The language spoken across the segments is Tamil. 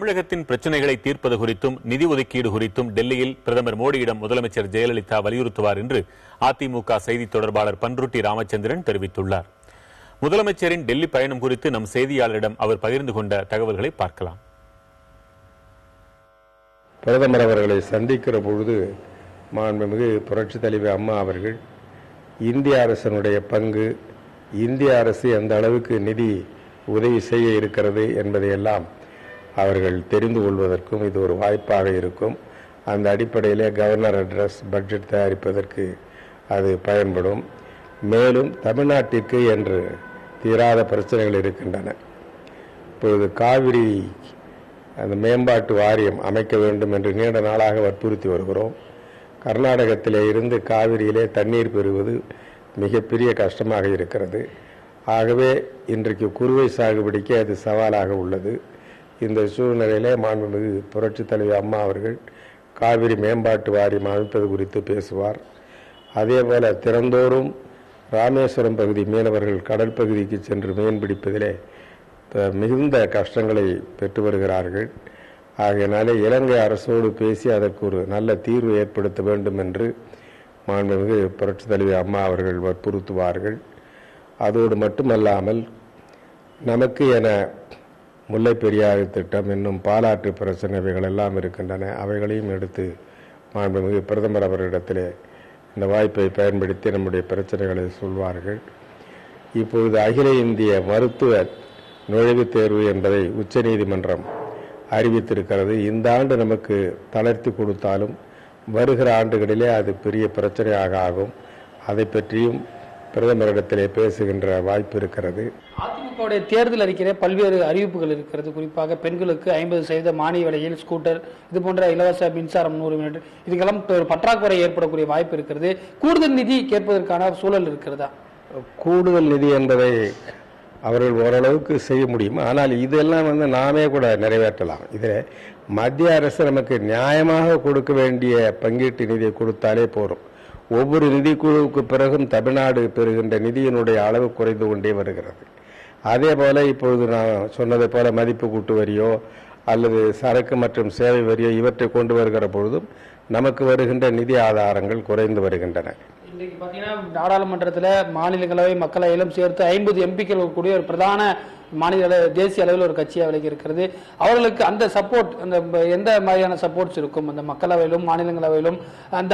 தமிழகத்தின் பிரச்சனைகளை தீர்ப்பது குறித்தும் நிதி ஒதுக்கீடு குறித்தும் டெல்லியில் பிரதமர் மோடியிடம் முதலமைச்சர் ஜெயலலிதா வலியுறுத்துவார் என்று அதிமுக செய்தி தொடர்பாளர் பன்ருட்டி ராமச்சந்திரன் தெரிவித்துள்ளார். முதலமைச்சரின் டெல்லி பயணம் குறித்து நம் செய்தியாளரிடம் அவர் பகிர்ந்து கொண்ட தகவல்களை பார்க்கலாம். பிரதமர் அவர்களை சந்திக்கிற பொழுது மாண்புமிகு புரட்சித் தலைவர் அம்மா அவர்கள் இந்திய அரசினுடைய பங்கு, இந்திய அரசு எந்த அளவுக்கு நிதி உதவி செய்ய இருக்கிறது என்பதையெல்லாம் அவர்கள் தெரிந்து கொள்வதற்கும் இது ஒரு வாய்ப்பாக இருக்கும். அந்த அடிப்படையிலே கவர்னர் அட்ரஸ், பட்ஜெட் தயாரிப்பதற்கு அது பயன்படும். மேலும் தமிழ்நாட்டிற்கு என்று தீராத பிரச்சனைகள் இருக்கின்றன. இப்பொழுது காவிரி அந்த மேம்பாட்டு வாரியம் அமைக்க வேண்டும் என்று நீண்ட நாளாக வற்புறுத்தி வருகிறோம். கர்நாடகத்திலே இருந்து காவிரியிலே தண்ணீர் பெறுவது மிகப்பெரிய கஷ்டமாக இருக்கிறது. ஆகவே இன்றைக்கு குறுவை சாகுபடிக்கு அது சவாலாக உள்ளது. இந்த சூழ்நிலையிலே மாண்புமிகு புரட்சித் தலைவர் அம்மா அவர்கள் காவிரி மேம்பாட்டு வாரியம் அமைப்பது குறித்து பேசுவார். அதேபோல திறந்தோறும் ராமேஸ்வரம் பகுதி மீனவர்கள் கடல் பகுதிக்கு சென்று மீன் பிடிப்பதிலே மிகுந்த கஷ்டங்களை பெற்று வருகிறார்கள். ஆகையினாலே இலங்கை அரசோடு பேசி அதற்கு ஒரு நல்ல தீர்வு ஏற்படுத்த வேண்டும் என்று மாண்புமிகு புரட்சித் தலைவர் அம்மா அவர்கள் வற்புறுத்துவார்கள். அதோடு மட்டுமல்லாமல் நமக்கு என முல்லை பெரியாறு திட்டம், இன்னும் பாலாற்று பிரச்சனைகள் எல்லாம் இருக்கின்றன. அவைகளையும் எடுத்து மாண்புமிகு பிரதமர் அவர்களிடத்திலே இந்த வாய்ப்பை பயன்படுத்தி நம்முடைய பிரச்சனைகளை சொல்வார்கள். இப்பொழுது அகில இந்திய மருத்துவ நுழைவுத் தேர்வு என்பதை உச்சநீதிமன்றம் அறிவித்திருக்கிறது. இந்த ஆண்டு நமக்கு தளர்த்தி கொடுத்தாலும் வருகிற ஆண்டுகளிலே அது பெரிய பிரச்சனையாக ஆகும். அதை பற்றியும் பிரதமரிடத்திலே பேசுகின்ற வாய்ப்பு இருக்கிறது. அதிமுகவுடைய தேர்தல் அறிக்கையிலே பல்வேறு அறிவிப்புகள் இருக்கிறது. குறிப்பாக பெண்களுக்கு 50% மானிய விலையில் ஸ்கூட்டர், இது போன்ற இலவச மின்சாரம் 100 யூனிட், இதுக்கெல்லாம் ஒரு பற்றாக்குறை ஏற்படக்கூடிய வாய்ப்பு இருக்கிறது. கூடுதல் நிதி கேட்பதற்கான சூழல் இருக்கிறதா? கூடுதல் நிதி என்பதை அவர்கள் ஓரளவுக்கு செய்ய முடியும். ஆனால் இதெல்லாம் நாமே கூட நிறைவேற்றலாம். இதில் மத்திய அரசு நமக்கு நியாயமாக கொடுக்க வேண்டிய பங்கீட்டு நிதியை கொடுத்தாலே போதும். ஒவ்வொரு நிதிக்குழுவுக்கு பிறகும் தமிழ்நாடு பெறுகின்ற நிதியினுடைய அளவு குறைந்து கொண்டே வருகிறது. அதே போல இப்பொழுது நான் சொன்னதை போல மதிப்பு கூட்டு வரியோ அல்லது சரக்கு மற்றும் சேவை வரியோ இவற்றை கொண்டு வருகிற பொழுதும் நமக்கு வருகின்ற நிதி ஆதாரங்கள் குறைந்து வருகின்றன. இன்றைக்கு பார்த்தீங்கன்னா நாடாளுமன்றத்தில் மாநிலங்களவை மக்களவையிலும் சேர்த்து 50 எம்பிக்கள் கூடிய ஒரு பிரதான மாநில தேசிய அளவில் ஒரு கட்சியாக விலகி இருக்கிறது. அவர்களுக்கு அந்த சப்போர்ட், அந்த எந்த மாதிரியான சப்போர்ட்ஸ் இருக்கும் அந்த மக்களவையிலும் மாநிலங்களவையிலும்,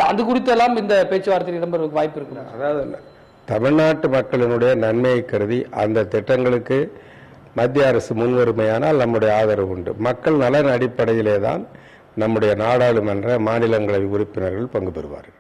அது குறித்து எல்லாம் இந்த பேச்சுவார்த்தையில் இடம்பெறுவதற்கு வாய்ப்பு இருக்கு? அதாவது தமிழ்நாட்டு மக்களினுடைய நன்மையை கருதி அந்த திட்டங்களுக்கு மத்திய அரசு முன்வருமையானால் நம்முடைய ஆதரவு உண்டு. மக்கள் நலன் அடிப்படையிலே தான் நம்முடைய நாடாளுமன்ற மாநிலங்களவை உறுப்பினர்கள் பங்கு பெறுவார்கள்.